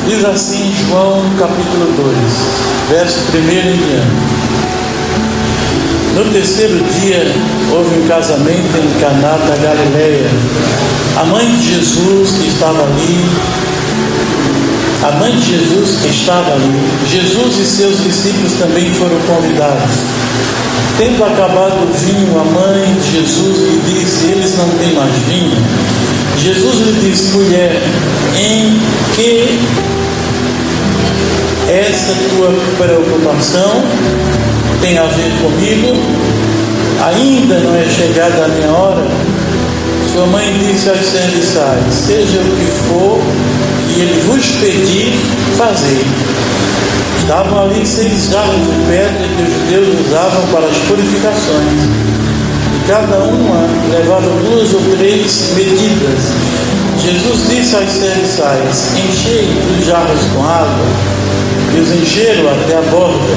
Diz assim João capítulo 2, verso 1 em diante. No terceiro dia houve um casamento em Caná da Galileia. A mãe de Jesus que estava ali, Jesus e seus discípulos também foram convidados. Tendo acabado o vinho, a mãe de Jesus lhe disse: eles não têm mais vinho. Jesus lhe disse: mulher, em que essa tua preocupação tem a ver comigo? Ainda não é chegada a minha hora. Sua mãe disse aos serviçais: seja o que for que ele vos pedir, fazei. Estavam ali 6 jarros de pedra que os judeus usavam para as purificações, e cada uma levava 2 ou 3 medidas. Jesus disse aos serviçais: enchei os jarros com água, e os encheram até a borda.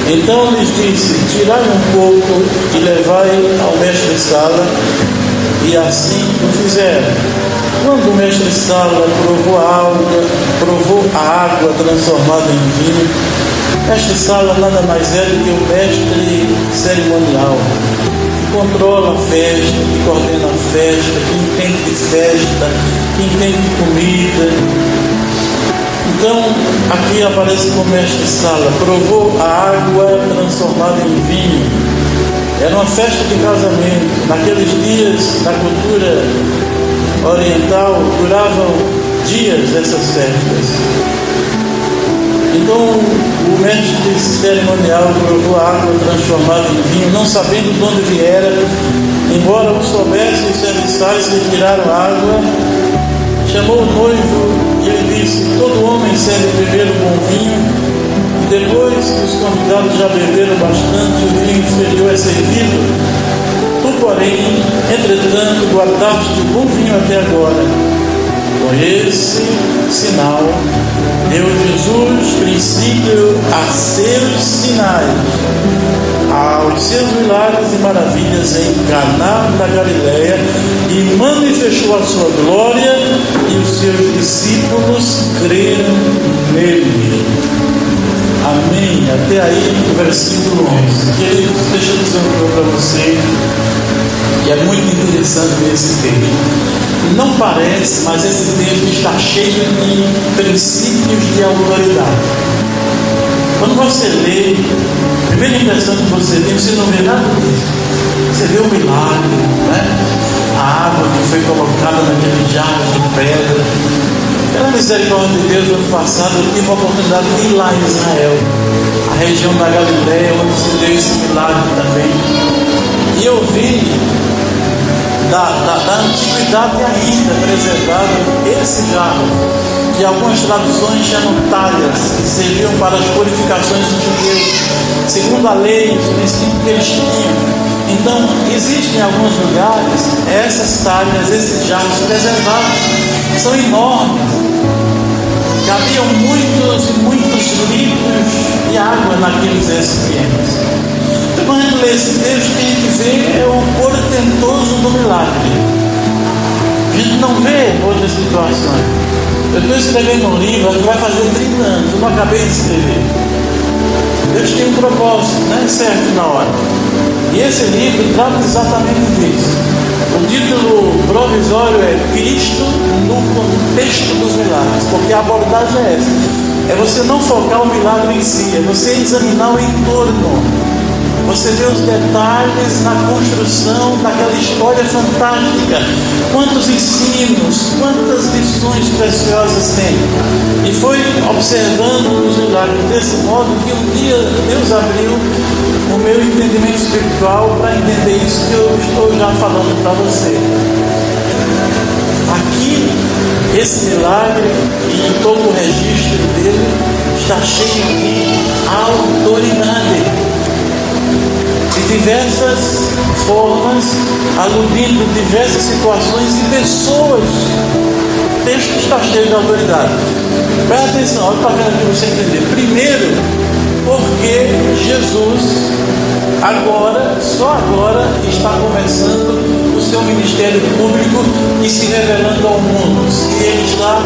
Então lhes disse: tirai um pouco e levai ao mestre-sala, e assim o fizeram. Quando o mestre-sala provou a água transformada em vinho, mestre-sala nada mais é do que o mestre cerimonial, que controla a festa, que coordena a festa, que entende de festa, que entende de comida. Então, aqui aparece como mestre-sala, provou a água transformada em vinho. Era uma festa de casamento. Naqueles dias, na cultura oriental, duravam dias essas festas. Então, o mestre cerimonial provou a água transformada em vinho, não sabendo de onde viera. Embora o soubessem, os serviçais retiraram a água. Chamou o noivo e lhe disse: todo homem serve primeiro o bom vinho, e depois que os convidados já beberam bastante, o vinho inferior é servido. Tu, porém, entretanto, guardaste o bom vinho até agora. Com esse sinal, deu Jesus princípio a seus sinais, aos seus milagres e maravilhas em Caná da Galileia, e manifestou a sua glória, e os seus discípulos creram nele. Amém. Até aí o versículo 11. Queridos, deixa eu dizer uma coisa para você, que é muito interessante ver esse texto. Não parece, mas esse texto está cheio de princípios de autoridade. Quando você lê, a primeira impressão que você tem, você não vê nada disso. Você vê o milagre, né? A água que foi colocada naquele jarro de pedra. Pela misericórdia de Deus, ano passado eu tive a oportunidade de ir lá em Israel, a região da Galileia, onde se deu esse milagre também. E eu vi da antiguidade ainda preservado esse jarro, que algumas traduções chamam talhas, que serviam para as purificações dos judeus, segundo a lei, os princípios que eles tinham. Então, existem em alguns lugares essas talhas, esses jarros preservados, são enormes. Cabiam muitos litros de água naqueles recipientes. Então, quando a gente lê esse texto, tem que ver é o portentoso do milagre. A gente não vê outras situações. Eu estou escrevendo um livro que vai fazer 30 anos, eu não acabei de escrever. Deus tem um propósito, né? Certo na hora. E esse livro trata exatamente disso. O título provisório é Cristo no contexto dos milagres, porque a abordagem é essa. É você não focar o milagre em si, é você examinar o entorno. Você vê os detalhes na construção daquela história fantástica. Quantos ensinos, quantas lições preciosas tem. E foi observando os milagres desse modo que um dia Deus abriu o meu entendimento espiritual para entender isso que eu estou já falando para você. Aqui, esse milagre e todo o registro dele está cheio de autoridade. De diversas formas, aludindo diversas situações e pessoas. O texto está cheio de autoridade. Presta atenção, olha para ver aqui para você entender. Primeiro, porque Jesus Agora, só agora, está começando o seu ministério público e se revelando ao mundo. E ele está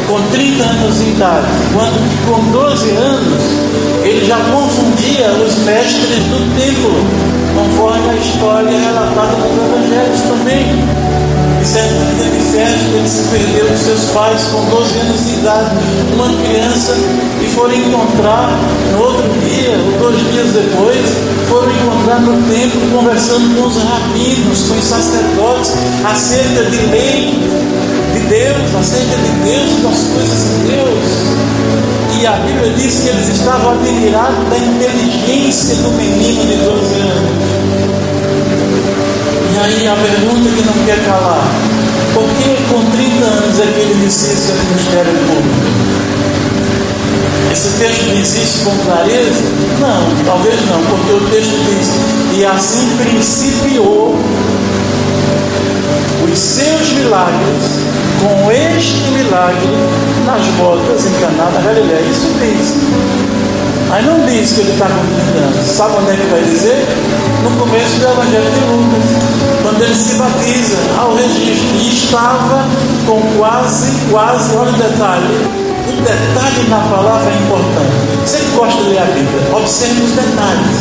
com 30 anos de idade, quando que com 12 anos ele já confundia os mestres do templo, conforme a história relatada nos evangelhos também. E certo dia de festa ele se perdeu dos seus pais com 12 anos de idade, uma criança, e foram encontrar no outro dia, ou 2 dias depois, foram encontrar no templo conversando com os rabinos, com os sacerdotes acerca de lei de Deus, acerca de Deus e das coisas de Deus. E a Bíblia diz que eles estavam admirados da inteligência do menino de 12 anos. E aí a pergunta que não quer calar: por que com 30 anos é que ele inicia seu ministério público? Esse texto diz isso com clareza? Não, talvez não, porque o texto diz: e assim principiou os seus milagres com este milagre nas bodas em Caná da Galileia. Isso diz. Aí não diz que ele está com 30 anos. Sabe onde é que vai dizer? No começo do Evangelho de Lucas, quando ele se batiza, ao registro, e estava com quase, olha o detalhe na palavra é importante. Você que gosta de ler a Bíblia, observe os detalhes.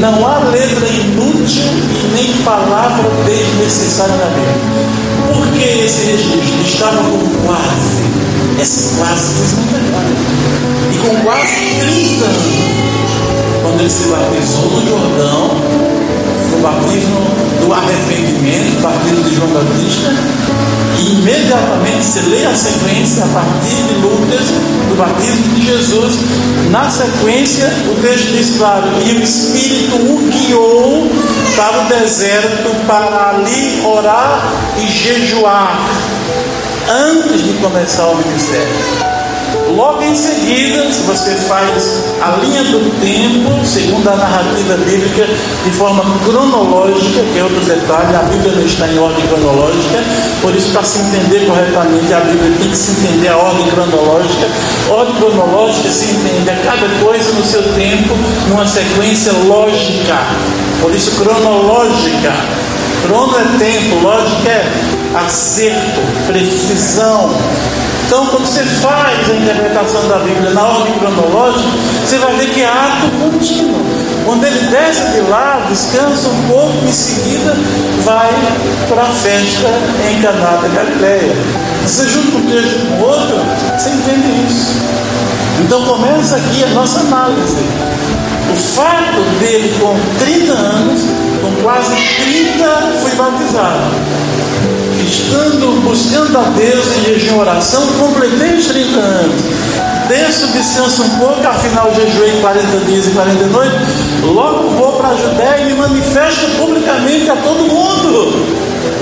Não há letra inútil e nem palavra desnecessária na Bíblia. Por que esse registro? Estava com quase. Esse quase diz muito detalhe. E com quase 30 anos, quando ele se batizou no Jordão, no batismo do arrependimento, batismo de João Batista, e imediatamente se lê a sequência a partir de Lucas, do batismo de Jesus. Na sequência, o texto diz claro: e o Espírito o guiou para o deserto para ali orar e jejuar, antes de começar o ministério. Logo em seguida, se você faz a linha do tempo, segundo a narrativa bíblica, de forma cronológica, que é outro detalhe, a Bíblia não está em ordem cronológica, por isso, para se entender corretamente, a Bíblia tem que se entender a ordem cronológica. Ordem cronológica se entende a cada coisa no seu tempo, numa sequência lógica, por isso cronológica. Crono é tempo, lógica é acerto, precisão. Então, quando você faz a interpretação da Bíblia na ordem cronológica, você vai ver que é ato contínuo. Quando ele desce de lá, descansa um pouco, em seguida vai para a festa em Caná da Galileia. Você junta um texto com o outro, você entende isso. Então começa aqui a nossa análise. O fato dele com 30 anos, com quase 30, foi batizado. Buscando a Deus em jejum e oração, completei os 30 anos. Desço, descanso um pouco, afinal jejuei 40 dias e 40 noites. Logo vou para a Judéia e me manifesto publicamente a todo mundo.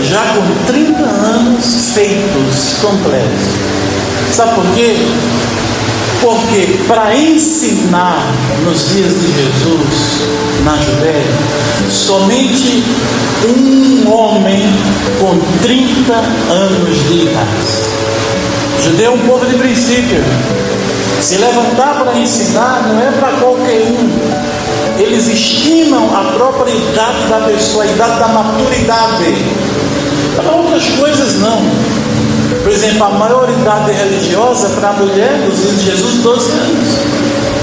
Já com 30 anos feitos, completos. Sabe por quê? Porque para ensinar nos dias de Jesus na Judéia, somente um homem com 30 anos de idade. Judeu é um povo de princípio. Se levantar para ensinar não é para qualquer um. Eles estimam a própria idade da pessoa, a idade da maturidade. Para outras coisas não. Por exemplo, a maioridade religiosa para a mulher dos dias de Jesus, 12 anos.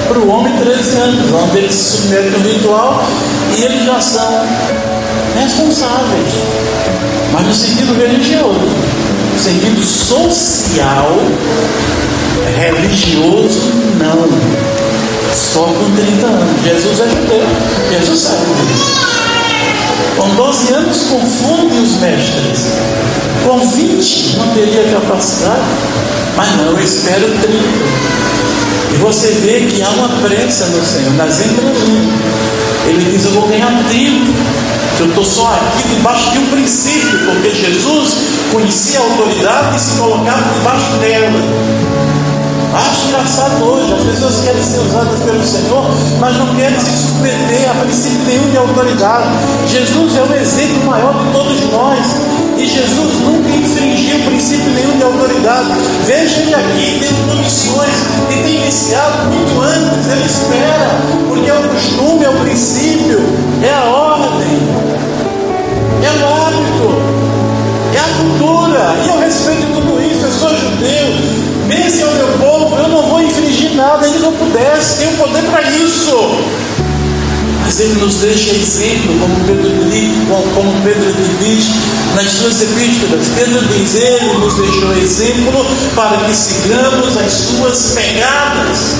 Para o homem, 13 anos, onde eles se submetem ao ritual e eles já são responsáveis. Mas no sentido religioso, no sentido social, religioso, não. Só com 30 anos. Jesus é judeu, Jesus sabe disso. Com 12 anos confunde os mestres. Com 20 não teria capacidade, mas não, eu espero 30. E você vê que há uma pressa no Senhor, nas entrelinhas. Ele diz: eu vou ganhar tempo, que eu estou só aqui debaixo de um princípio, porque Jesus conhecia a autoridade e se colocava debaixo dela. Acho engraçado hoje, as pessoas querem ser usadas pelo Senhor, mas não querem se submeter a princípio nenhum de autoridade. Jesus é o exemplo maior de todos nós, e Jesus nunca infringiu o princípio princípio nenhum de autoridade. Veja ele aqui, tendo missões, e tem iniciado muito antes. Ele espera, porque é o costume, é o princípio, é a ordem, é o hábito, é a cultura. E eu respeito tudo isso. Eu sou judeu, esse é o meu povo, eu não vou infringir nada. Ele não pudesse, tem o poder para isso. Mas ele nos deixa exemplo, como Pedro diz nas suas epístolas. Pedro diz: ele nos deixou exemplo para que sigamos as suas pegadas.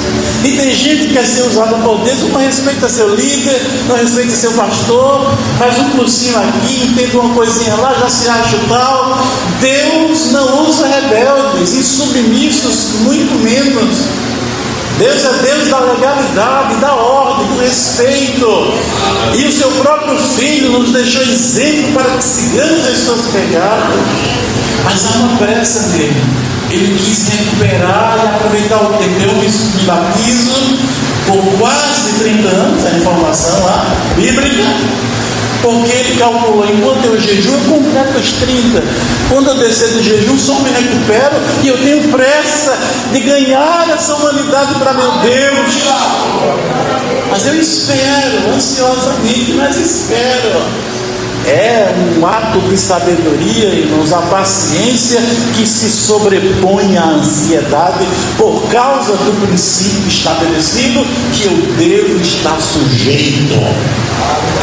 E tem gente que quer ser usada por Deus, não respeita seu líder, não respeita seu pastor, faz um cursinho aqui, entende uma coisinha lá, já se acha tal. Deus não usa rebeldes, insubmissos, muito menos. Deus é Deus da legalidade, da ordem, do respeito. E o seu próprio Filho nos deixou exemplo para que sigamos as suas pegadas. Mas há uma pressa nele. Ele quis recuperar e aproveitar o tempo. Eu me batizo por quase 30 anos, a informação lá, bíblica. Porque ele calculou, enquanto eu jejum, eu completo os 30. Quando eu descer do jejum, só me recupero. E eu tenho pressa de ganhar essa humanidade para meu Deus. Mas eu espero, ansiosamente, mas espero. É um ato de sabedoria, irmãos, a paciência que se sobrepõe à ansiedade por causa do princípio estabelecido que eu devo estar sujeito.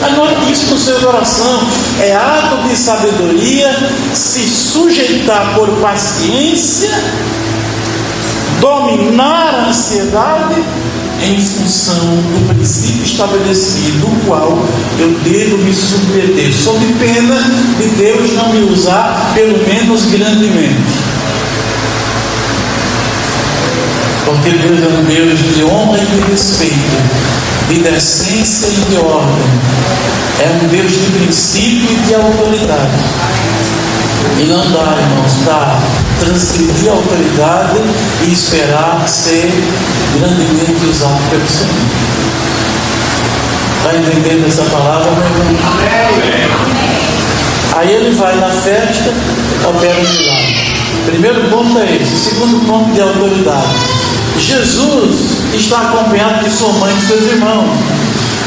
Anote isso no seu coração. É ato de sabedoria se sujeitar por paciência, dominar a ansiedade em função do princípio estabelecido, o qual eu devo me submeter, sob pena de Deus não me usar, pelo menos grandemente. Porque Deus é um Deus de honra e de respeito, de decência e de ordem. É um Deus de princípio e de autoridade. E não dá, irmãos, para transgredir a autoridade e esperar ser grandemente usado pelo Senhor. Está entendendo essa palavra, meu irmão? Aí ele vai na festa, opera um milagre. Primeiro ponto é esse. Segundo ponto, de autoridade. Jesus está acompanhado de sua mãe e de seus irmãos.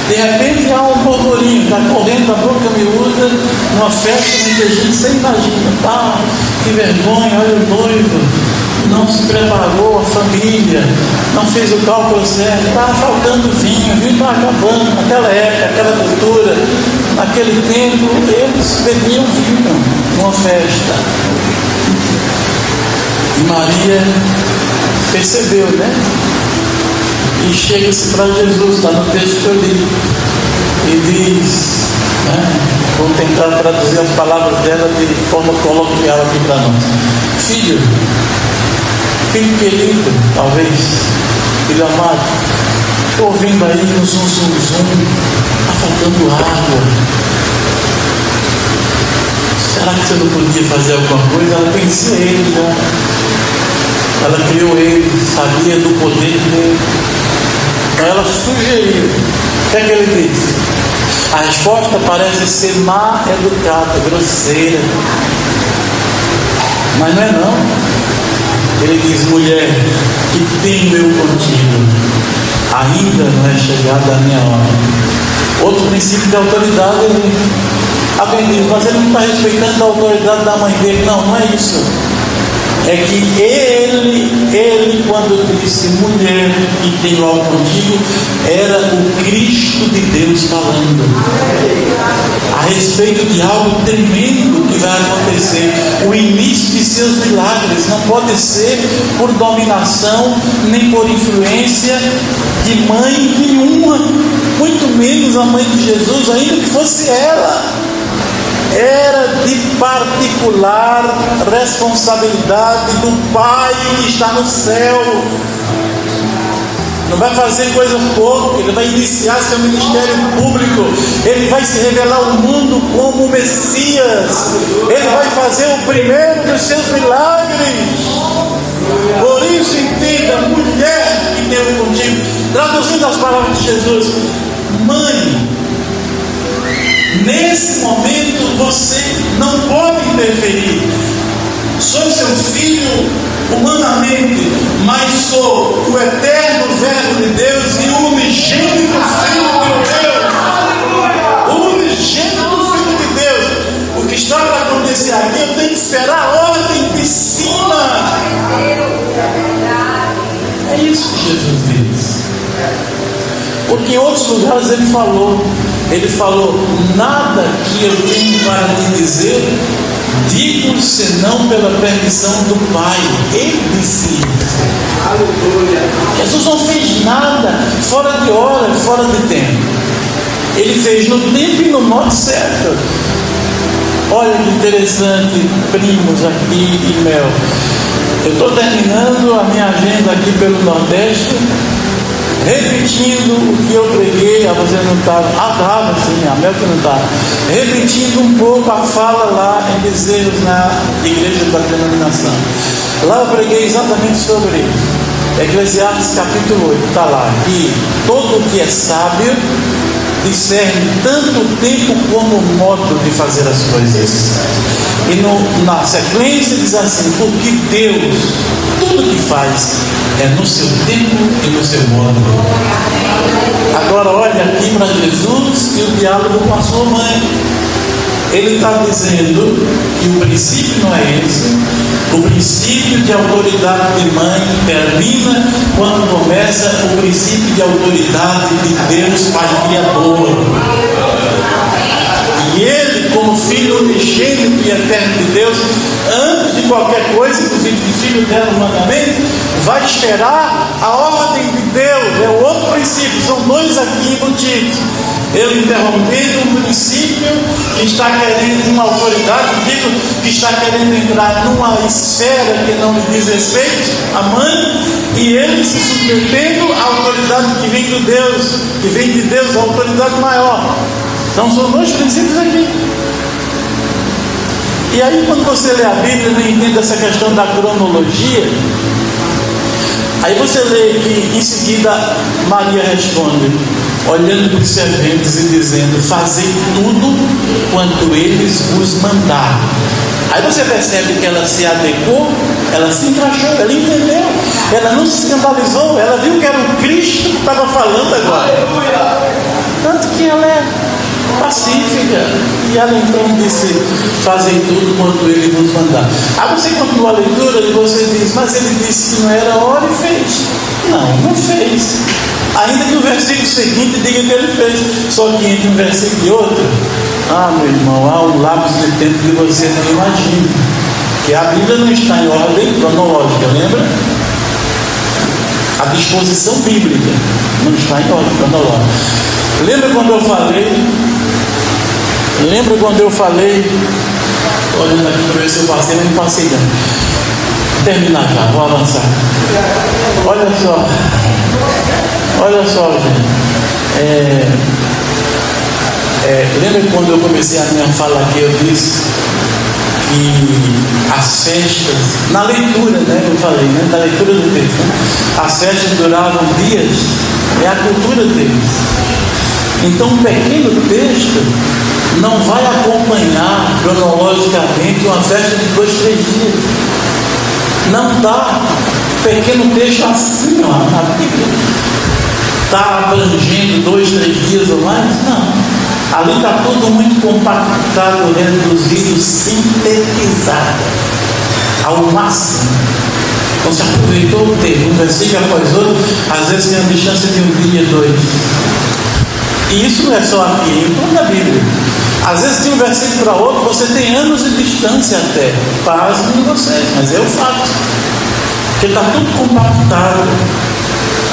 De repente há um burburinho, está correndo a boca miúda, numa festa em que a gente sem imagina, que vergonha, olha o noivo, não se preparou, a família, não fez o cálculo certo, estava faltando vinho, o vinho estava acabando. Naquela época, aquela cultura, naquele tempo, eles bebiam vinho numa festa. E Maria percebeu, né? E chega-se para Jesus, está no texto que eu li, e diz, né? Vou tentar traduzir as palavras dela de forma coloquial aqui para nós. Filho querido, talvez, filho amado, estou ouvindo aí no zum, está faltando água. Será que você não podia fazer alguma coisa? Ela conhecia ele já. Ela criou ele, sabia do poder dele. Então ela sugeriu. O que é que ele disse? A resposta parece ser má educada, grosseira. Mas não é não. Ele diz: mulher, que tenho eu contigo? Ainda não é chegada a minha hora. Outro princípio de autoridade, alguém diz: mas ele não está respeitando a autoridade da mãe dele. Não, não é isso. É que ele quando disse mulher que tenho algo contigo, era o Cristo de Deus falando a respeito de algo tremendo que vai acontecer, o início de seus milagres. Não pode ser por dominação nem por influência de mãe nenhuma, muito menos a mãe de Jesus, ainda que fosse ela. Era de particular responsabilidade do Pai que está no céu. Não vai fazer coisa pouca, ele vai iniciar seu ministério público, ele vai se revelar ao mundo como o Messias, ele vai fazer o primeiro dos seus milagres. Por isso, entenda, mulher que teve contigo, traduzindo as palavras de Jesus: mãe, nesse momento você não pode interferir. Sou seu humanamente, mas sou o eterno Verbo de Deus e o unigênito Filho de Deus. O unigênito Filho de Deus. O que está para acontecer aqui, eu tenho que esperar a ordem de cima. É isso que Jesus diz. Porque em outros lugares ele falou, nada que eu tenho para te dizer, digo senão pela permissão do Pai. Ele disse isso. Aleluia. Jesus não fez nada fora de hora, fora de tempo. Ele fez no tempo e no modo certo. Olha que interessante, primos aqui e Mel. Eu estou terminando a minha agenda aqui pelo Nordeste, repetindo o que eu preguei. Você não estava, estava sim, a Mel que não estava, repetindo um pouco a fala lá em Bezerros, na igreja da denominação. Lá eu preguei exatamente sobre isso. Eclesiastes capítulo 8, está lá, que todo o que é sábio discerne tanto o tempo como o modo de fazer as coisas. E na sequência diz assim: porque Deus, tudo que faz é no seu tempo e no seu modo. Agora olha aqui para Jesus e o diálogo com a sua mãe. Ele está dizendo que o princípio não é esse. O princípio de autoridade de mãe termina quando começa o princípio de autoridade de Deus Pai Criador. E ele, como filho unigênito e eterno de Deus, antes de qualquer coisa, inclusive de filho dela humanamente, vai esperar a ordem de Deus. É o outro princípio, são dois aqui embutidos. Ele interrompendo um princípio que está querendo uma autoridade, digo que está querendo entrar numa esfera que não lhe diz respeito, a mãe, e ele se submetendo à autoridade que vem de Deus, a autoridade maior. Então são dois princípios aqui. E aí quando você lê a Bíblia e não entende essa questão da cronologia, aí você lê que em seguida Maria responde, olhando para os serventes e dizendo: fazei tudo quanto eles vos mandaram. Aí você percebe que ela se adequou, ela se encaixou, ela entendeu, ela não se escandalizou, ela viu que era o Cristo que estava falando agora. Tanto que ela é pacífica, e ela então disse: fazem tudo quanto ele vos mandar. Aí você continua a leitura e você diz: mas ele disse que não era hora e fez. Não fez. Ainda que o versículo seguinte diga que ele fez, só que entre um versículo e outro, meu irmão, há um lapso de tempo que você não imagina, que a Bíblia não está em ordem cronológica, lembra? A disposição bíblica não está em ordem cronológica. Lembra quando eu falei, olhando aqui para ver se eu passei, mas não passei não. Terminar já, vou avançar. Olha só, gente. Lembra quando eu comecei a minha fala aqui, eu disse que as festas, na leitura, eu falei, na leitura do texto, as festas duravam dias, é a cultura deles. Então um pequeno texto não vai acompanhar cronologicamente uma festa de 2, 3 dias. Não dá. Pequeno texto assim, na Bíblia está abrangendo 2, 3 dias ou mais? Não. Ali está tudo muito compactado, reduzido, sintetizado ao máximo. Então se aproveitou o tempo, um versículo após outro, às vezes tem uma distância de 1 dia, 2. E isso não é só aqui, em toda a Bíblia. Às vezes de um versículo para outro, você tem anos de distância até. Pasmem vocês, mas é o fato. Porque está tudo compactado.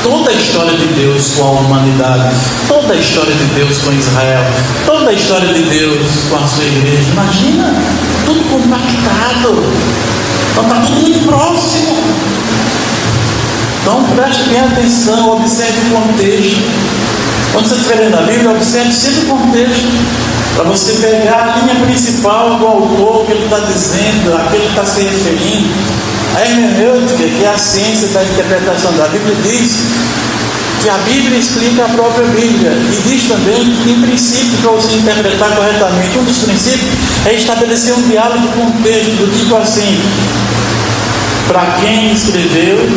Toda a história de Deus com a humanidade, toda a história de Deus com Israel, toda a história de Deus com a sua igreja. Imagina, tudo compactado. Então está tudo muito próximo. Então preste bem atenção, observe o contexto. Quando você estiver lendo a Bíblia, observe sempre o contexto, para você pegar a linha principal do autor, o que ele está dizendo, a que ele está se referindo. A hermenêutica, que é a ciência da interpretação da Bíblia, diz que a Bíblia explica a própria Bíblia, e diz também que tem princípio para você interpretar corretamente. Um dos princípios é estabelecer um diálogo com o texto, do tipo assim: para quem escreveu,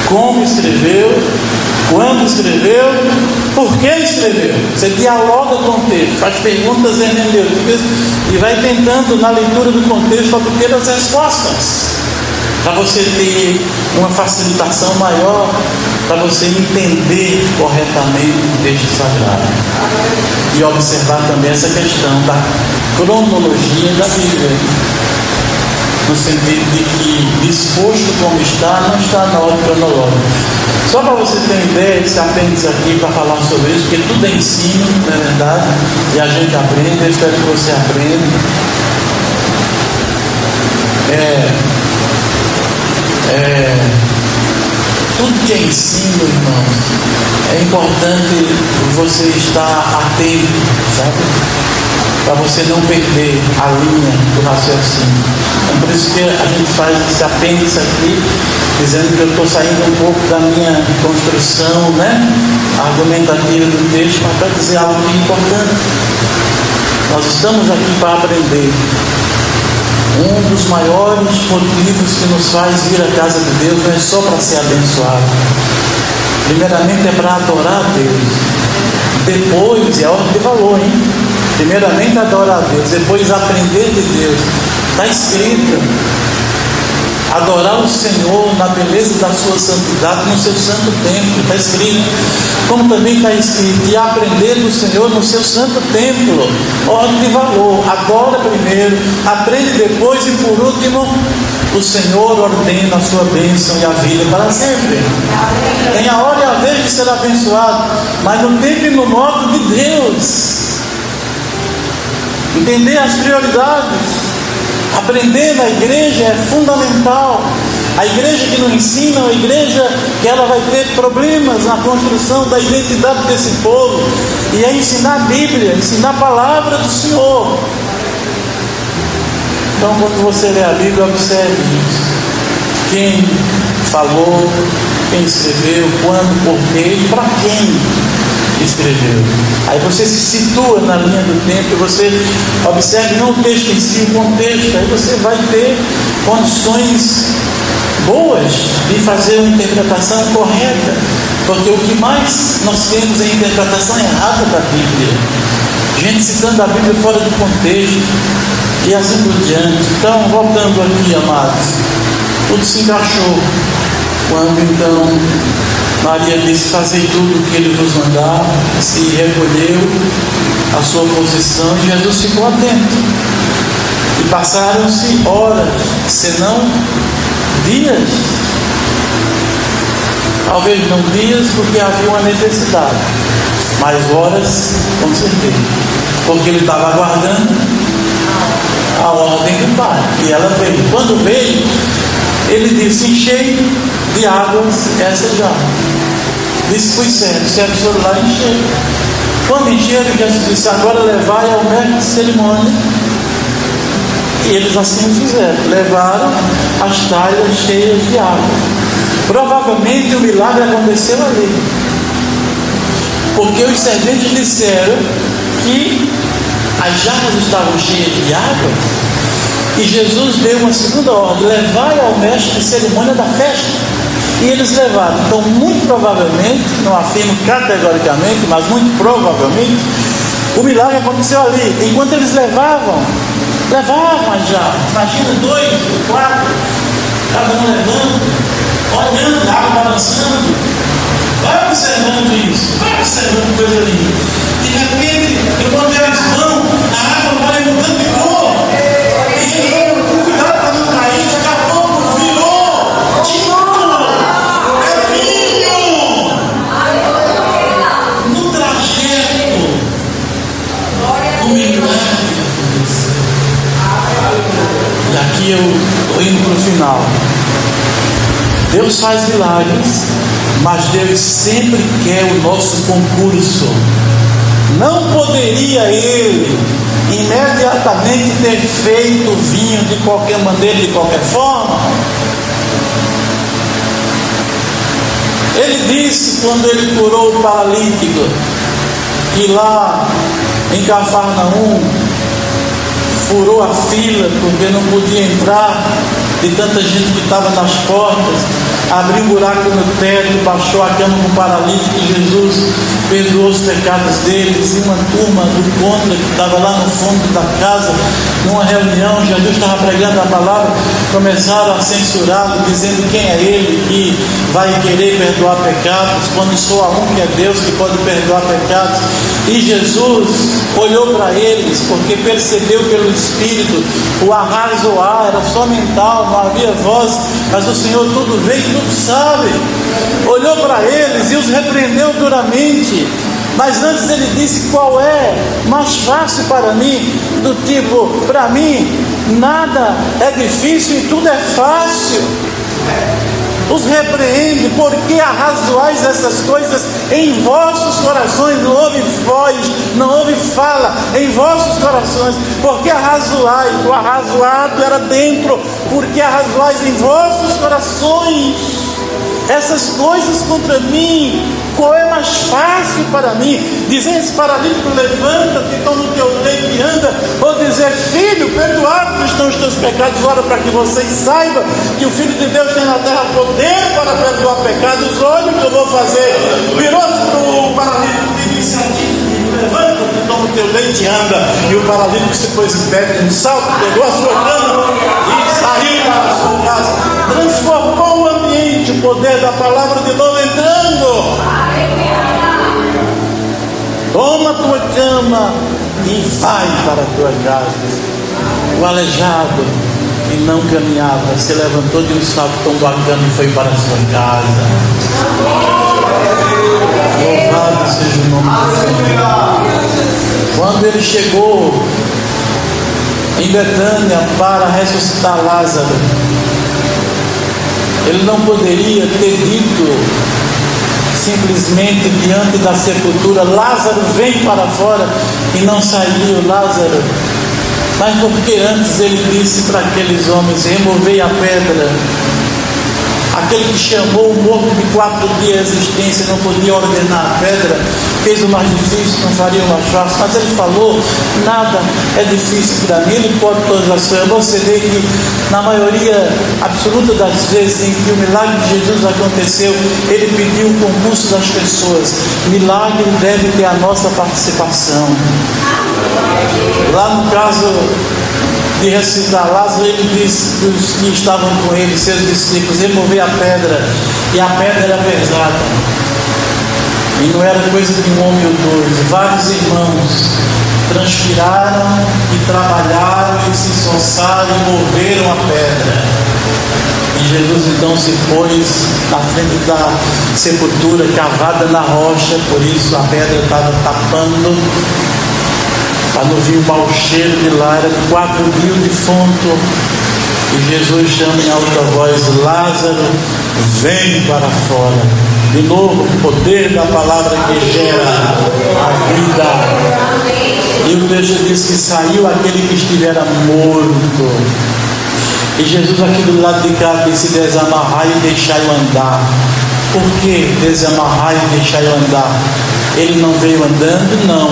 como escreveu, quando escreveu, por que escreveu. Você dialoga com o texto, faz perguntas hermenêuticas e vai tentando, na leitura do contexto, obter as respostas, para você ter uma facilitação maior, para você entender corretamente o texto sagrado. E observar também essa questão da cronologia da Bíblia, no sentido de que, disposto como está, não está na ordem cronológica. Só para você ter ideia, esse apêndice aqui para falar sobre isso, porque tudo é ensino, não é verdade? E a gente aprende, eu espero que você aprenda. Tudo que é ensino, irmãos, é importante você estar atento, sabe? Para você não perder a linha do raciocínio. Então, por isso que a gente faz esse apêndice aqui, dizendo que eu estou saindo um pouco da minha construção, argumentativa do texto, mas para dizer algo que é importante. Nós estamos aqui para aprender. Um dos maiores motivos que nos faz vir à casa de Deus não é só para ser abençoado. Primeiramente é para adorar a Deus. Depois, é a ordem de valor, hein? Primeiramente adorar a Deus, depois aprender de Deus. Está escrito: adorar o Senhor na beleza da sua santidade, no seu santo templo. Está escrito. Como também está escrito: e aprender do Senhor no seu santo templo. Ordem de valor: adora primeiro, aprende depois, e por último, o Senhor ordena a sua bênção e a vida para sempre. Tem a hora e a vez de ser abençoado, mas no tempo e no modo de Deus. Entender as prioridades, aprender na igreja é fundamental. A igreja que não ensina, a igreja que ela vai ter problemas na construção da identidade desse povo, e é ensinar a Bíblia, ensinar a palavra do Senhor. Então, quando você lê a Bíblia, observe isso: quem falou, quem escreveu, quando, porquê e para quem escreveu. Aí você se situa na linha do tempo, você observe não o texto em si, o contexto. Aí você vai ter condições boas de fazer uma interpretação correta, porque o que mais nós temos é a interpretação errada da Bíblia, gente citando a Bíblia fora do contexto e assim por diante. Então, voltando aqui, amados, tudo se encaixou quando então Maria disse: fazei tudo o que ele vos mandar, se recolheu a sua posição, e Jesus ficou atento. E passaram-se horas, senão dias. Talvez não dias, porque havia uma necessidade, mas horas com certeza, porque ele estava aguardando a ordem do Pai, e ela veio. Quando veio, ele disse: enchei de águas essa jarra. Disse para os servos foram lá e encheram. Quando encheram, Jesus disse: agora levai ao mestre de cerimônia. E eles assim fizeram, levaram as talhas cheias de água. Provavelmente o milagre aconteceu ali, porque os serventes disseram que as jarras estavam cheias de água, e Jesus deu uma segunda ordem: levai ao mestre de cerimônia da festa. E eles levaram. Então, muito provavelmente, não afirmo categoricamente, mas muito provavelmente, o milagre aconteceu ali. Enquanto eles levavam as jarras. Imagina 2, 4, cada um levando, olhando, a água balançando. Vai observando isso, vai observando coisa linda. E de repente, quando eles vão, a água vai mudando de cor. E eles vão com cuidado para não cair, daqui a pouco virou tinta. E aqui eu estou indo para o final. Deus faz milagres, mas Deus sempre quer o nosso concurso. Não poderia Ele imediatamente ter feito o vinho de qualquer maneira, de qualquer forma? Ele disse, quando Ele curou o paralítico, que lá em Cafarnaum furou a fila porque não podia entrar de tanta gente que estava nas portas, abriu um buraco no teto, baixou a cama com o paralítico e Jesus perdoou os pecados deles. E uma turma do contra que estava lá no fundo da casa, numa reunião, Jesus estava pregando a palavra, começaram a censurá-lo, dizendo quem é ele que vai querer perdoar pecados, quando só há um que é Deus que pode perdoar pecados. E Jesus olhou para eles, porque percebeu pelo Espírito o arrazoar, era só mental, não havia voz, mas o Senhor tudo vê e tudo sabe. Olhou para eles e os repreendeu duramente. Mas antes ele disse: qual é mais fácil para mim? Do tipo, para mim nada é difícil e tudo é fácil. Os repreende, porque arrazoais essas coisas em vossos corações. Não houve voz, não houve fala em vossos corações, porque arrazoais, o arrazoado era dentro, porque arrazoais em vossos corações essas coisas contra mim. Qual é mais fácil para mim? Dizer esse paralítico: levanta-te, toma o teu leito e anda, ou dizer: filho, perdoados estão os teus pecados? Ora, para que vocês saibam que o Filho de Deus tem na terra poder para perdoar pecados, olha o que eu vou fazer. Virou-se para o paralítico e disse: levanta-te, toma o teu leite e anda. E o paralítico se pôs em pé, de um salto, pegou a sua cama e saiu para a sua casa. Transformou o ambiente, o poder da palavra de novo entrando. Toma a tua cama e vai para a tua casa. O aleijado, que não caminhava, se levantou de um salto, tomou a cama e foi para a sua casa. Louvado seja o nome do Senhor. Quando ele chegou em Betânia para ressuscitar Lázaro, ele não poderia ter dito simplesmente diante da sepultura: Lázaro, vem para fora, e não saiu Lázaro. Mas porque antes ele disse para aqueles homens: removei a pedra. Aquele que chamou o morto de 4 dias de existência não podia ordenar a pedra, fez o mais difícil, não faria o mais fácil. Mas ele falou: nada é difícil para mim, ele pode todas as coisas. Você vê que na maioria absoluta das vezes em que o milagre de Jesus aconteceu, ele pediu o concurso das pessoas. Milagre deve ter a nossa participação. Lá no caso de ressuscitar Lázaro, ele disse que os que estavam com ele, seus discípulos, remover a pedra, e a pedra era pesada, e não era coisa de um homem ou dois. Vários irmãos transpiraram e trabalharam e se esforçaram e moveram a pedra. E Jesus então se pôs na frente da sepultura, cavada na rocha, por isso a pedra estava tapando, para não vir o mau cheiro de lá. Era 4.000 defuntos. E Jesus chama em alta voz: Lázaro, vem para fora. De novo, o poder da palavra que gera a vida. E o texto diz que saiu aquele que estivera morto. E Jesus aqui do lado de cá disse: desamarrai e deixai-o andar. Por que desamarrai e deixai-o andar? Ele não veio andando? Não,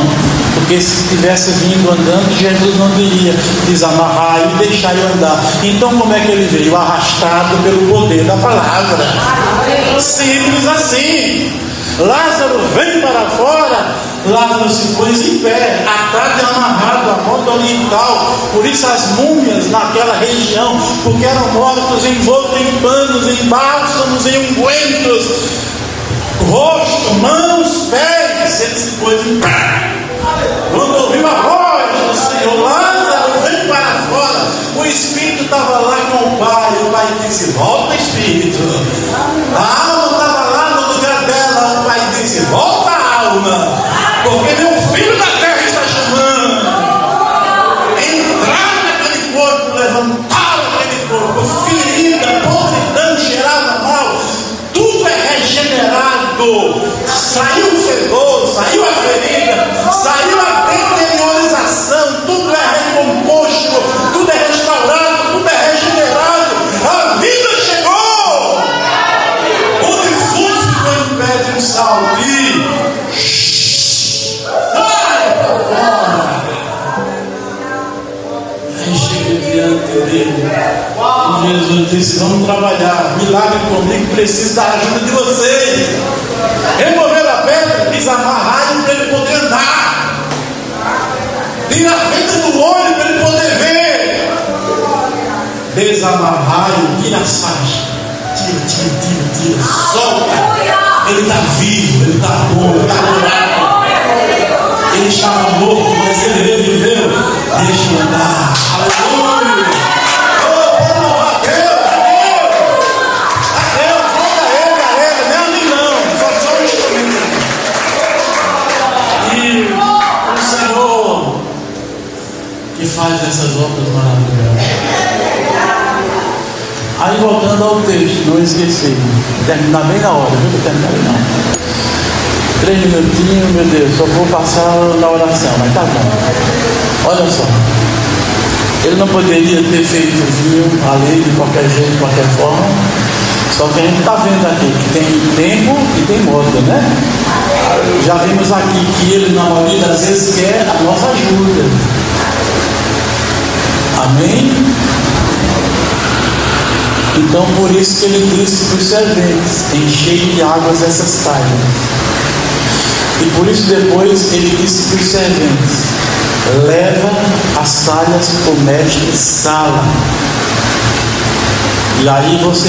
porque se tivesse vindo andando, Jesus não diria: desamarrai e deixai-o andar. Então como é que ele veio? Arrastado pelo poder da palavra. Simples assim. Lázaro, vem para fora. Lázaro se pôs em pé, atado e amarrado, a moda oriental. Por isso as múmias naquela região, porque eram mortos envoltos em panos, em bálsamos, em ungüentos, rosto, mãos, pés. Ele se pôs em pé. Quando ouviu a voz do Senhor: Lázaro, vem para fora. O Espírito estava lá com o Pai. O Pai disse: volta, Espírito. A alma estava lá no lugar dela. O Pai disse: volta, alma, porque meu filho da terra está chamando. Entrar naquele corpo, levantar aquele corpo, ferida, podridão, cheirava mal, tudo é regenerado. Saiu o fedor, saiu a ferida, saiu a deteriorização, tudo é regenerado. teoria. E Jesus disse: vamos trabalhar. Milagre comigo, preciso da ajuda de vocês. Remover a pedra, desamarrar para ele poder andar. Tira a venda do olho para ele poder ver. Desamarrar e tira as faixas. Tira, solta. Ele está vivo, ele está bom, ele está curado. Ele estava morto, mas ele reviveu. Deixa ele andar. Aleluia. Oh, pode louvar a Deus, a Deus, a ele, não é a mim não, só um instrumento. E o Senhor que faz essas obras maravilhosas. Aí voltando ao texto, não esqueci, terminar bem na hora, viu? Terminar bem na hora. 3 minutinhos, meu Deus, só vou passar na oração, mas tá bom. Olha só, ele não poderia ter feito vinho ali de qualquer jeito, de qualquer forma. Só que a gente está vendo aqui que tem tempo e tem moda, né? Já vimos aqui que ele, na maioria das vezes, quer a nossa ajuda. Amém? Então, por isso que ele disse para os serventes: enchei de águas essas talhas. E por isso depois ele disse para os serventes: leva as talhas para o mestre Sala. E aí você